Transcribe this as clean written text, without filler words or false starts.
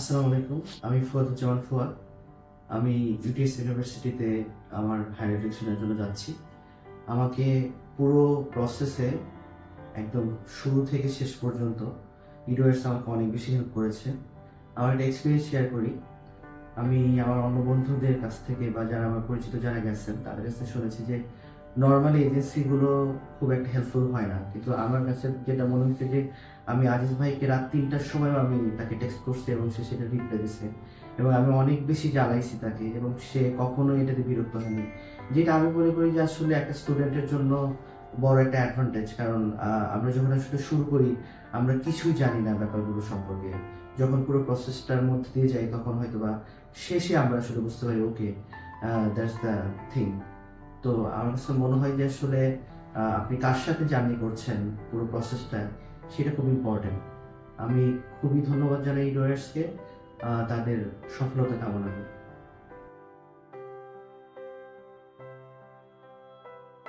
আসসালামু আলাইকুম। আমি ফুয়াদুজ্জামান ফুয়াদ। আমি ইউটিএস ইউনিভার্সিটিতে আমার হায়ার এডুকেশনের জন্য যাচ্ছি। আমাকে পুরো প্রসেসে একদম শুরু থেকে শেষ পর্যন্ত ইউডোয়ার্স আমাকে অনেক বেশি হেল্প করেছে। আমার একটা এক্সপিরিয়েন্স শেয়ার করি। আমি আমার অন্য বন্ধুদের কাছ থেকে বা যারা আমার পরিচিত যারা গেছেন তাদের কাছ থেকে শুনেছি যে নর্মালি এজেন্সিগুলো খুব একটা হেল্পফুল হয় না, কিন্তু আমার কাছে যেটা মনে হচ্ছে যে আমি আজিজ ভাইকে রাত 3টার সময় আমি তাকে টেক্সট করছি এবং সে সেটা রিপ্লাই দিছে এবং আমি অনেক বেশি জ্বালাইছি তাকে এবং সে কখনোই এটাতে বিরক্ত হয়নি, যেটা আমি মনে করি যে আসলে একটা স্টুডেন্টের জন্য বড় একটা অ্যাডভান্টেজ। কারণ আমরা যখন আসলে শুরু করি আমরা কিছুই জানি না ব্যাপারগুলো সম্পর্কে। যখন পুরো প্রসেসটার মধ্যে দিয়ে যাই তখন হয়তো বা শেষে আমরা আসলে বুঝতে পারি ওকে দ্যাটস দ্য থিং। তো আমার কাছে মনে হয় যে আসলে আপনি কার সাথে জার্নি করছেন পুরো প্রসেসটা সেটা খুব ইম্পর্টেন্ট। আমি খুবই ধন্যবাদ জানাই ডোয়ার্সকে, তাদের সফলতা কামনা করি।